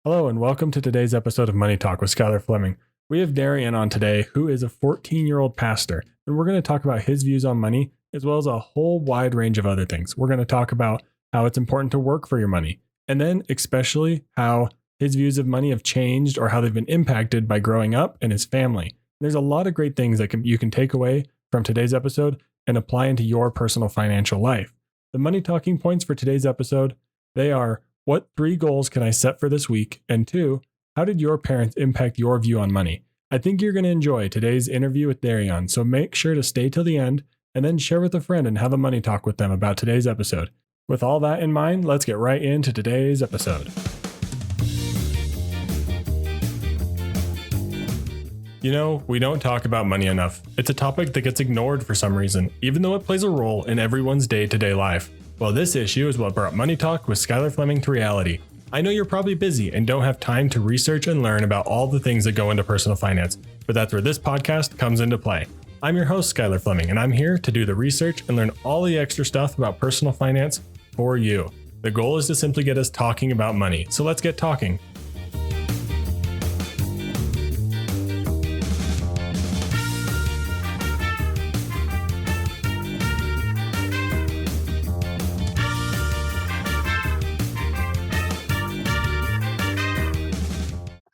Hello and welcome to today's episode of Money Talk with Skylar Fleming. We have Darrion on today, who is a 14-year-old pastor, and we're going to talk about his views on money, as well as a whole wide range of other things. We're going to talk about how it's important to work for your money, and then especially how his views of money have changed or how they've been impacted by growing up and his family. There's a lot of great things that you can take away from today's episode and apply into your personal financial life. The money talking points for today's episode, they are: what 3 goals can I set for this week? And 2, how did your parents impact your view on money? I think you're going to enjoy today's interview with Darrion, so make sure to stay till the end and then share with a friend and have a money talk with them about today's episode. With all that in mind, let's get right into today's episode. You know, we don't talk about money enough. It's a topic that gets ignored for some reason, even though it plays a role in everyone's day-to-day life. Well, this issue is what brought Money Talk with Skylar Fleming to reality. I know you're probably busy and don't have time to research and learn about all the things that go into personal finance, but that's where this podcast comes into play. I'm your host, Skylar Fleming, and I'm here to do the research and learn all the extra stuff about personal finance for you. The goal is to simply get us talking about money, so let's get talking.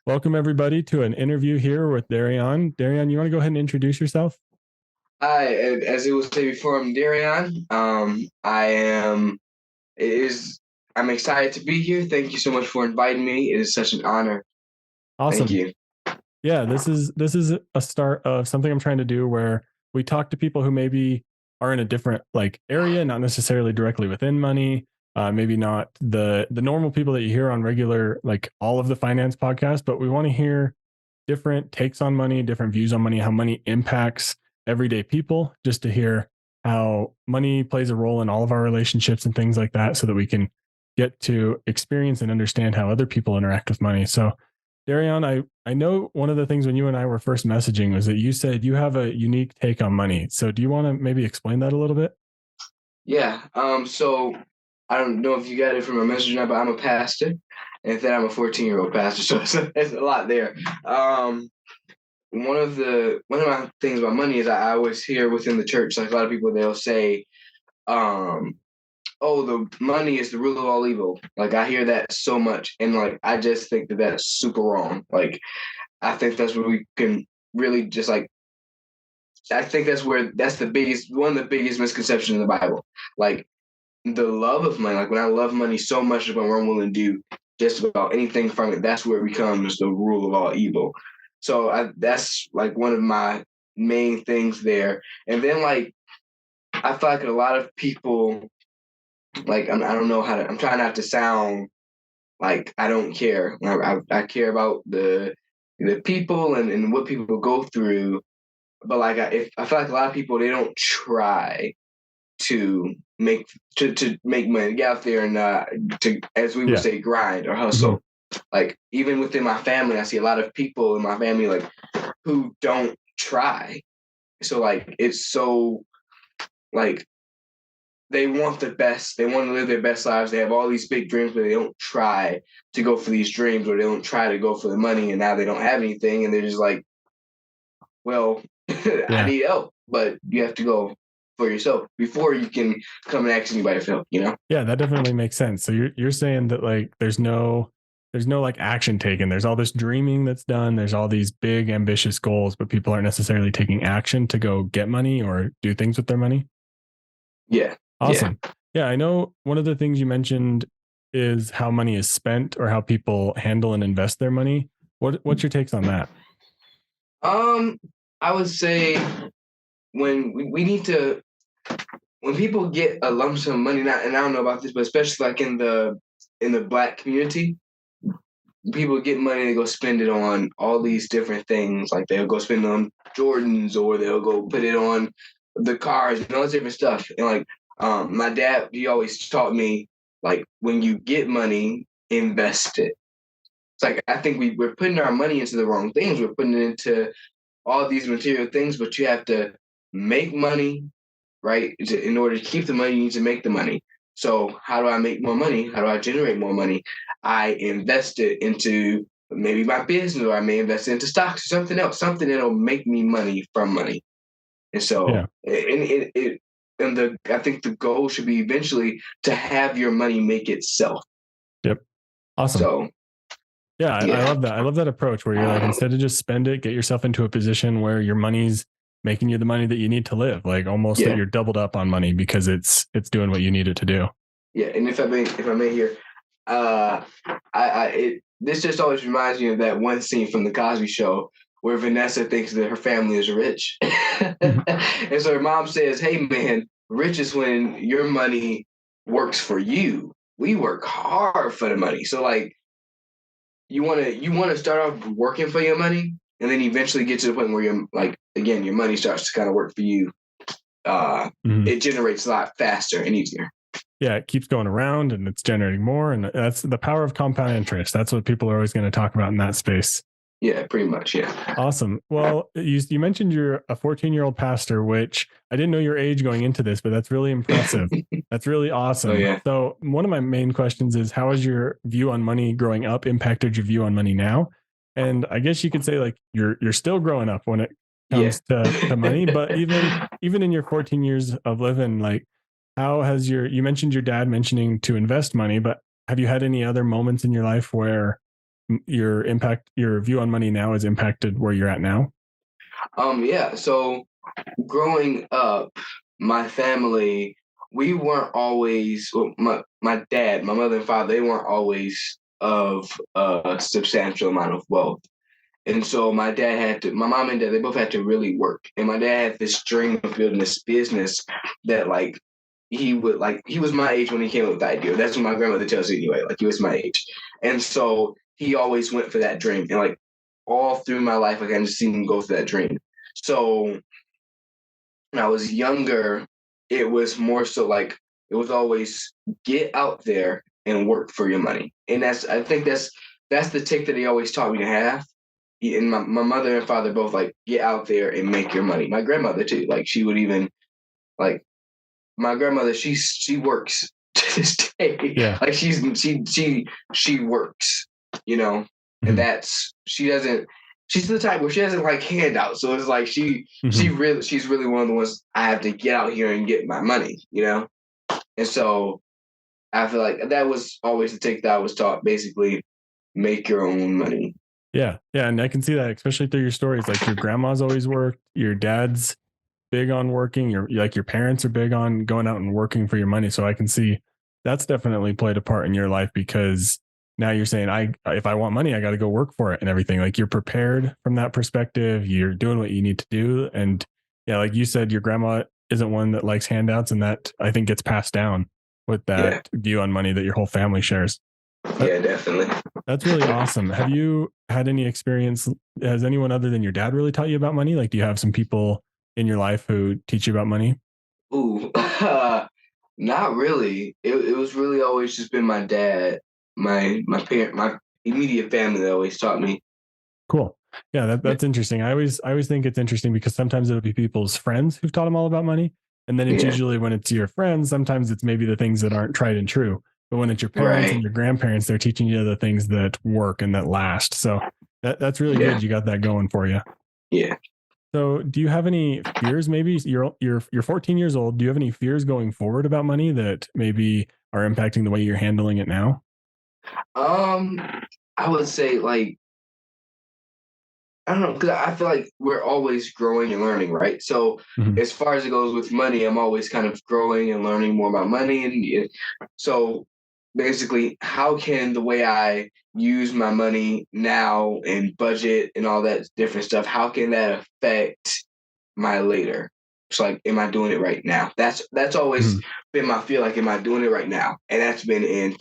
Welcome, everybody, to an interview here with Darrion. Darrion, you want to go ahead and introduce yourself? Hi, as it was said before, I'm Darrion. I'm excited to be here. Thank you so much for inviting me. It is such an honor. Awesome. Thank you. Yeah, this is a start of something I'm trying to do where we talk to people who maybe are in a different area, not necessarily directly within money. Maybe not the normal people that you hear on regular, all of the finance podcasts, but we want to hear different takes on money, different views on money, how money impacts everyday people, just to hear how money plays a role in all of our relationships and things like that, so that we can get to experience and understand how other people interact with money. So Darrion, I know one of the things when you and I were first messaging was that you said you have a unique take on money. So do you want to maybe explain that a little bit? Yeah. So I don't know if you got it from my message or not, but I'm a pastor, and then I'm a 14-year-old pastor, so it's a lot there. One of my things about money is I always hear within the church, like a lot of people, they'll say, "Oh, the money is the root of all evil." Like, I hear that so much, and I just think that that's super wrong. I think that's where we can really just I think that's one of the biggest misconceptions in the Bible. The love of money, when I love money so much that I'm willing to do just about anything from it, that's where it becomes the rule of all evil. So that's one of my main things there. And then I feel like a lot of people, I don't know how to, I'm trying not to sound like I don't care. I care about the people and what people go through. But I feel like a lot of people, they don't try to make money, get out there and to, as we would say, grind or hustle. Mm-hmm. Even within my family, I see a lot of people in my family who don't try. So it's so they want the best. They want to live their best lives. They have all these big dreams, but they don't try to go for these dreams, or they don't try to go for the money, and now they don't have anything, and they're just well, I need help, but you have to go for yourself before you can come and ask anybody for help, Yeah, that definitely makes sense. So you're saying that there's no action taken. There's all this dreaming that's done. There's all these big ambitious goals, but people aren't necessarily taking action to go get money or do things with their money. Yeah. Awesome. Yeah, I know one of the things you mentioned is how money is spent or how people handle and invest their money. What's your takes on that? I would say when people get a lump sum of money, and I don't know about this, but especially in the Black community, people get money, they go spend it on all these different things. They'll go spend it on Jordans, or they'll go put it on the cars and all this different stuff. And my dad, he always taught me, when you get money, invest it. It's I think we're putting our money into the wrong things. We're putting it into all these material things, but you have to make money, right? In order to keep the money, you need to make the money. So how do I make more money? How do I generate more money? I invest it into maybe my business, or I may invest it into stocks or something else, something that'll make me money from money. And Yeah. so, and I think the goal should be eventually to have your money make itself. Yep. Awesome. So, Yeah, I yeah, love that. I love that approach where you're like, instead of just spend it, get yourself into a position where your money's making you the money that you need to live. Like almost that yeah, you're doubled up on money because it's doing what you need it to do. yeah. And if I may here, uh, this just always reminds me of that one scene from the Cosby Show where Vanessa thinks that her family is rich, Mhm. and so her mom says, "Hey, man, rich is when your money works for you. We work hard for the money. So like, you want to start off working for your money, and then eventually get to the point where you're like, again, your money starts to kind of work for you. Mhm. It generates a lot faster and easier." Yeah, it keeps going around and it's generating more. And that's the power of compound interest. That's what people are always going to talk about in that space. Yeah, pretty much. Yeah. Awesome. Well, you mentioned you're a 14-year-old pastor, which I didn't know your age going into this, but that's really impressive. That's really Oh awesome. yeah. So, one of my main questions is how has your view on money growing up impacted your view on money now? And I guess you could say like you're still growing up when it Yeah. comes to money, but even in your 14 years of living, like how has you mentioned your dad mentioning to invest money, but have you had any other moments in your life where your view on money now is impacted where you're at now? Yeah. So growing up, my family, we weren't always, well, my dad, my mother and father, they weren't always of a substantial amount of wealth. And so my mom and dad, they both had to really work. And my dad had this dream of building this business that like he was my age when he came up with the idea. That's what my grandmother tells me anyway. Like he was my age. And so he always went for that dream. And like all through my life, like I just seen him go for that dream. So when I was younger, it was more so like it was always get out there and work for your money. And I think that's the tick that he always taught me to have. And my mother and father both like get out there and make your money. My grandmother too. Like she would even like my grandmother, she works to this day. Yeah. Like she works, you know, and Mhm. she doesn't. She's the type where she doesn't like handouts. So it's like Mhm. she's really one of the ones I have to get out here and get my money, you know. And so I feel like that was always the take that I was taught. Basically, make your own money. Yeah. Yeah. And I can see that, especially through your stories. Like your grandma's always worked, your dad's big on working, your parents are big on going out and working for your money. So I can see that's definitely played a part in your life because now you're saying, if I want money, I got to go work for it and everything. Like you're prepared from that perspective. You're doing what you need to do. And yeah, like you said, your grandma isn't one that likes handouts, and that I think gets passed down with Yeah, that view on money that your whole family shares. That, yeah, definitely. that's really awesome. Have you had any experience? Has anyone other than your dad really taught you about money? Like, do you have some people in your life who teach you about money? Ooh, not really. It was really always just been my dad, my immediate family that always taught me. Cool. Yeah, Yeah, that's interesting. I always think it's interesting because sometimes it'll be people's friends who've taught them all about money. And then it's yeah, usually when it's your friends, sometimes it's maybe the things that aren't tried and true. But when it's your parents and right. your grandparents, they're teaching you the things that work and that last. So that's really Yeah, good. You got that going for you. yeah. So, do you have any fears? Maybe you're 14 years old. Do you have any fears going forward about money that maybe are impacting the way you're handling it now? Um, I would say like I don't know because I feel like we're always growing and learning, right? So Mhm. as far as it goes with money, I'm always kind of growing and learning more about money, and so basically, how can the way I use my money now and budget and all that different stuff, how can that affect my later? It's like, am I doing it right now? That's always Mhm. been my feel like, am I doing it right now? And that's been in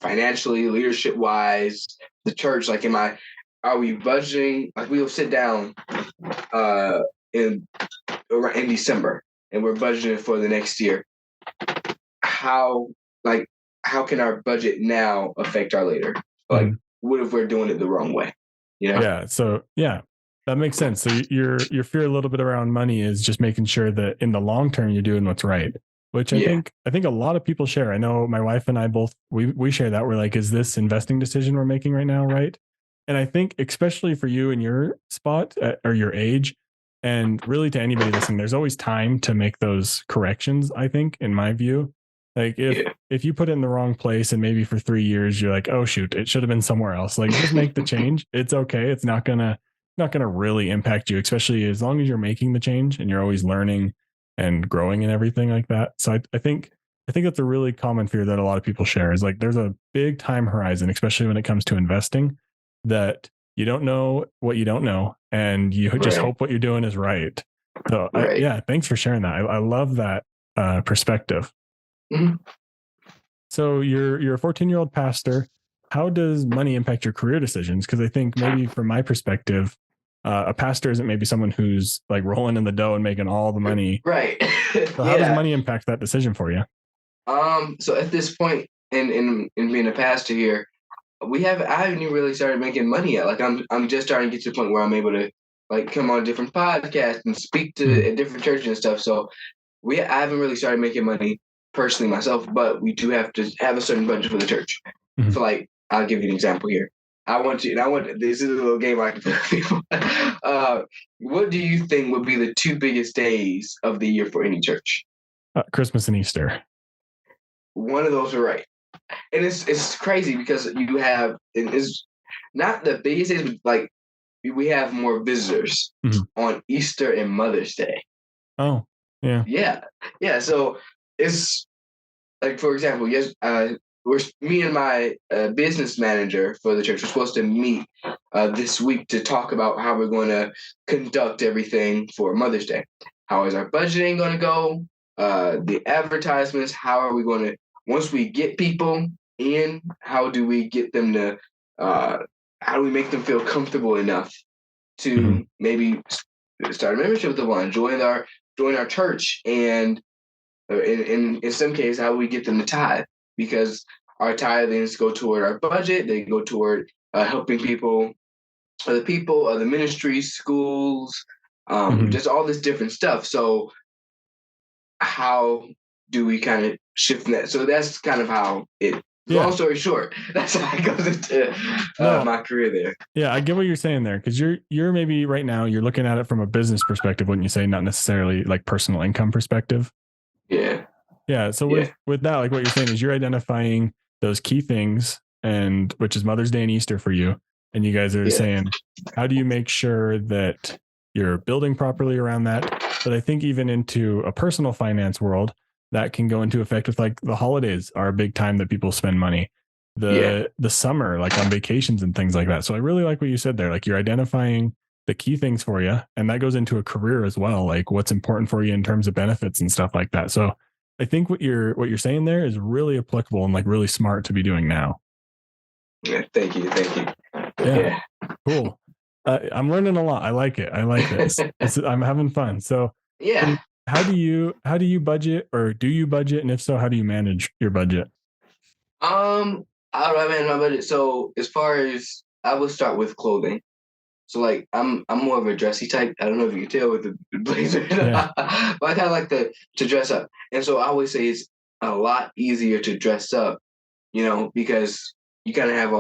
financially, leadership wise, the church. Like, are we budgeting? Like, we'll sit down uh, in in December and we're budgeting for the next year. How like how can our budget now affect our later? Like, Mhm. what if we're doing it the wrong way? You know? Yeah. So yeah, that makes sense. So your fear a little bit around money is just making sure that in the long term you're doing what's right. which Yeah. I think a lot of people share. I know my wife and I both we share that. We're like, is this investing decision we're making right now right? And I think especially for you in your spot or your age, and really to anybody listening, there's always time to make those corrections. I think, in my view, like Yeah. if you put it in the wrong place and maybe for 3 years you're like, oh shoot, it should have been somewhere else. Like just make the change. It's okay. It's not gonna really impact you, especially as long as you're making the change and you're always learning and growing and everything like that. So I think that's a really common fear that a lot of people share is like there's a big time horizon, especially when it comes to investing, that you don't know what you don't know and you just Right. hope what you're doing is right. So Right. yeah, thanks for sharing that. I love that perspective. Mhm. So you're a 14-year-old pastor. How does money impact your career decisions? Because I think maybe from my perspective, a pastor isn't maybe someone who's like rolling in the dough and making all the money. Right. So how does Yeah. money impact that decision for you? So at this point in being a pastor here, I haven't even really started making money yet. Like I'm just starting to get to the point where I'm able to like come on different podcasts and speak Mhm, to at different churches and stuff. So I haven't really started making money personally myself, but we do have to have a certain budget for the church. mhm. So like I'll give you an example here. This is a little game I can play with people. What do you think would be the two biggest days of the year for any church? Christmas and Easter. One of those are right. And it's crazy because it's not the biggest days, but like we have more visitors Mhm. on Easter and Mother's Day. Oh, yeah. Yeah, yeah. So it's like, for example, yes, me and my business manager for the church are supposed to meet this week to talk about how we're going to conduct everything for Mother's Day. How is our budgeting going to go? The advertisements. How are we going to once we get people in? How do we get them to? Uh, how do we make them feel comfortable enough Mhm. to maybe start a membership with the one, join our church, and in some cases, how we get them to tithe, because our tithings go toward our budget. They go toward helping other ministries, schools, Mhm. just all this different stuff. So how do we kind of shift that? So that's kind of how it. Long Yeah. story short, that's how it goes into No. my career there. Yeah, I get what you're saying there because you're maybe right now you're looking at it from a business perspective, wouldn't you say? Not necessarily like personal income perspective. Yeah, Yeah. So yeah, with that, like what you're saying is you're identifying those key things, and which is Mother's Day and Easter for you, and you guys are yeah, saying, how do you make sure that you're building properly around that? But I think even into a personal finance world, that can go into effect with like the holidays are a big time that people spend money. yeah, The summer, like on vacations and things like that. So I really like what you said there. Like you're identifying the key things for you, and that goes into a career as well. Like what's important for you in terms of benefits and stuff like that. So I think what you're saying there is really applicable and like really smart to be doing now. yeah. Thank you, thank you. Yeah, Yeah, cool. I'm learning a lot. I like it. I like this. I'm having fun. So, yeah. and how do you budget, or do you budget, and if so, how do you manage your budget? How do I manage my budget? So as far as I will start with clothing. So like I'm more of a dressy type. I don't know if you can tell with the blazer, Yeah. but I kind of like to dress up. And so I always say it's a lot easier to dress up, because you kind of have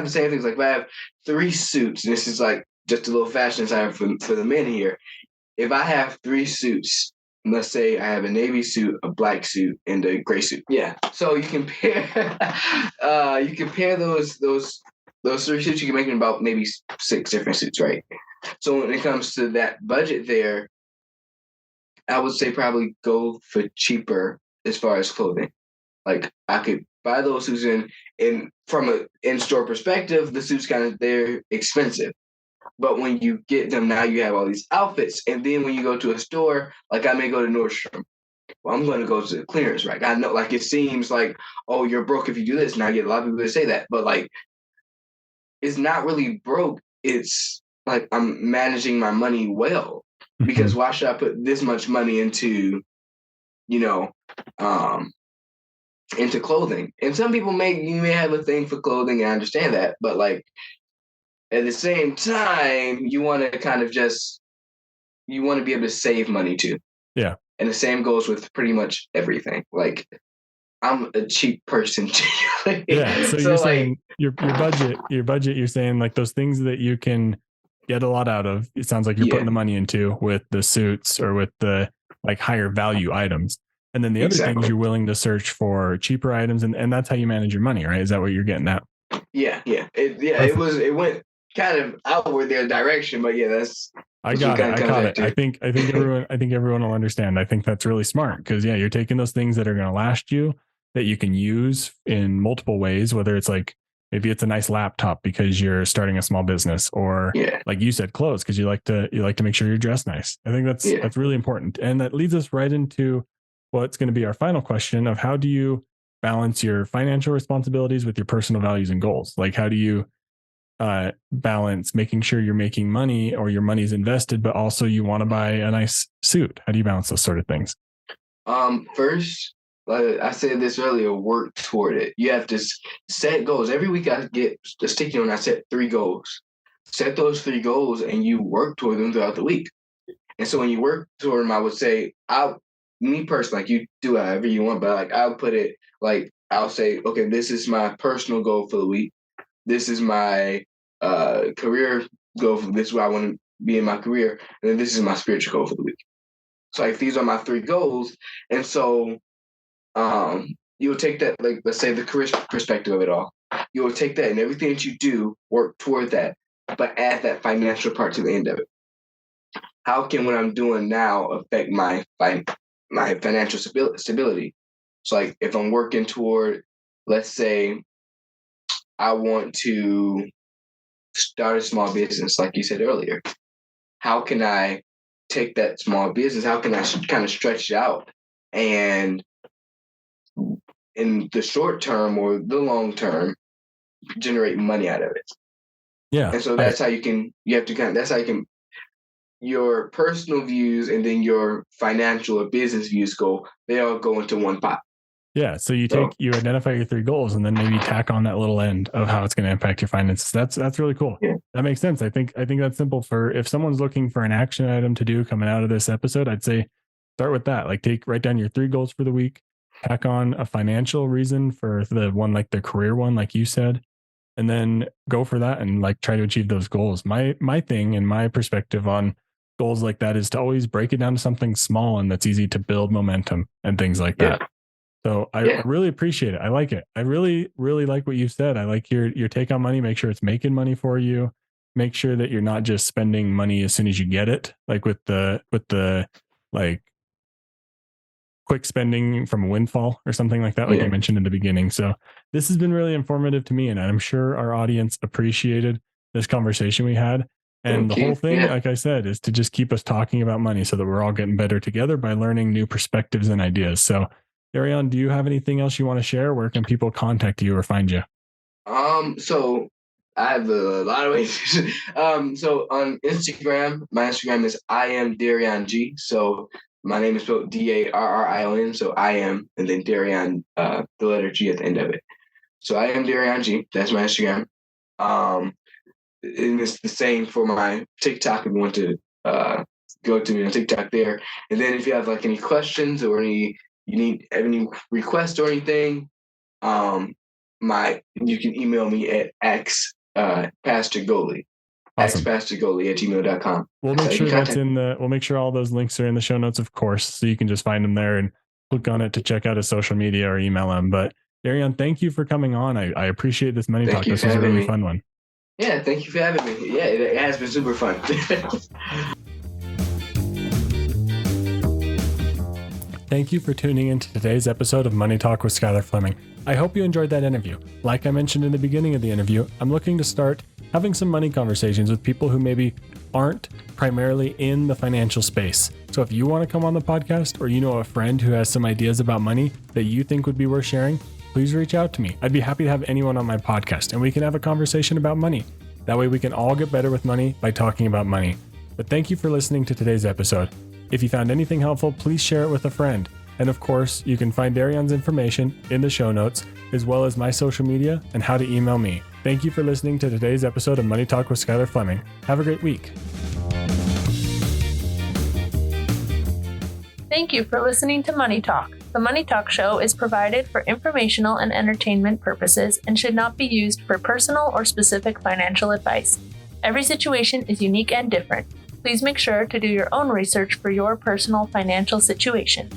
the same things. Like if I have three suits, and this is like just a little fashion time for the men here. If I have three suits, let's say I have a navy suit, a black suit, and a gray suit. Yeah. So you compare, you compare those three suits. You can make them about maybe six different suits, right? So when it comes to that budget, there, I would say probably go for cheaper as far as clothing. Like I could buy those suits in from a in store perspective, the suits they're expensive. But when you get them now, you have all these outfits. And then when you go to a store, like I may go to Nordstrom, well, I'm going to go to the clearance rack. I know, like it seems like, oh, you're broke if you do this. And I get a lot of people that say that, but like it's not really broke. It's like I'm managing my money well, Mhm. because why should I put this much money you know, um, into clothing? And some people you may have a thing for clothing, and I understand that, but like at the same time, you want to kind of just you want to be able to save money too. Yeah. And the same goes with pretty much everything. Like, I'm a cheap person. Yeah. So you're saying your budget, you're saying like those things that you can get a lot out of. It sounds like you're putting the money into with the suits or with the like higher value items. And then the other things you're willing to search for cheaper items. And that's how you manage your money, right? Is that what you're getting at? Yeah. It went kind of outward their direction, but yeah, I got it. I think everyone will understand. I think that's really smart because you're taking those things that are going to last you, that you can use in multiple ways, whether it's like, maybe it's a nice laptop because you're starting a small business, or like you said, clothes because you like to make sure you're dressed nice. I think that's really important. And that leads us right into what's going to be our final question of how do you balance your financial responsibilities with your personal values and goals? Like, how do you balance making sure you're making money or your money's invested, but also you want to buy a nice suit? How do you balance those sort of things? First, like I said this earlier, work toward it. You have to set goals. Every week I get a sticky note and I set 3 goals. Set those 3 goals and you work toward them throughout the week. And so when you work toward them, I would say, me personally, like you do however you want, but like I'll put it like, I'll say, okay, this is my personal goal for the week. This is my career goal. This is where I want to be in my career. And then this is my spiritual goal for the week. So like these are my 3 goals. And so you'll take that, like, let's say the career perspective of it all. You'll take that and everything that you do, work toward that, but add that financial part to the end of it. How can what I'm doing now affect my financial stability? So like if I'm working toward, let's say I want to start a small business, like you said earlier, how can I take that small business? How can I kind of stretch it out and in the short term or the long term, generate money out of it? Yeah. And so that's how your personal views and then your financial or business views they all go into one pot. Yeah. So you identify your 3 goals and then maybe tack on that little end of how it's going to impact your finances. That's really cool. Yeah. That makes sense. I think that's simple for if someone's looking for an action item to do coming out of this episode, I'd say start with that. Like write down your 3 goals for the week, tack on a financial reason for the one, like the career one, like you said, and then go for that and like try to achieve those goals. My thing and my perspective on goals like that is to always break it down to something small and that's easy to build momentum and things like that. So I really appreciate it. I like it. I really, really like what you said. I like your take on money. Make sure it's making money for you. Make sure that you're not just spending money as soon as you get it, like with the like quick spending from a windfall or something like that, like you mentioned in the beginning. So this has been really informative to me, and I'm sure our audience appreciated this conversation we had. And the whole thing, like I said, is to just keep us talking about money so that we're all getting better together by learning new perspectives and ideas. So Darrion, do you have anything else you want to share? Where can people contact you or find you? So I have a lot of ways. So on Instagram, my Instagram is I am Darrion G. So my name is spelled Darrion. So I am, and then Darrion, the letter G at the end of it. So I am Darrion G. That's my Instagram. And it's the same for my TikTok if you want to go to me on TikTok there. And then if you have like any questions or have any requests or anything, you can email me at Pastor Goley. Awesome. xpastorgoley@gmail.com. We'll make sure we'll make sure all those links are in the show notes, of course, so you can just find them there and click on it to check out his social media or email him. But Darrion, thank you for coming on. I appreciate this money talk. This was a really fun one. Yeah, thank you for having me. Yeah, it has been super fun. Thank you for tuning into today's episode of Money Talk with Skylar Fleming. I hope you enjoyed that interview. Like I mentioned in the beginning of the interview, I'm looking to start having some money conversations with people who maybe aren't primarily in the financial space. So if you want to come on the podcast, or you know a friend who has some ideas about money that you think would be worth sharing, please reach out to me. I'd be happy to have anyone on my podcast and we can have a conversation about money. That way we can all get better with money by talking about money. But thank you for listening to today's episode. If you found anything helpful, please share it with a friend. And of course, you can find Darrion's information in the show notes, as well as my social media and how to email me. Thank you for listening to today's episode of Money Talk with Skylar Fleming. Have a great week. Thank you for listening to Money Talk. The Money Talk show is provided for informational and entertainment purposes and should not be used for personal or specific financial advice. Every situation is unique and different. Please make sure to do your own research for your personal financial situation.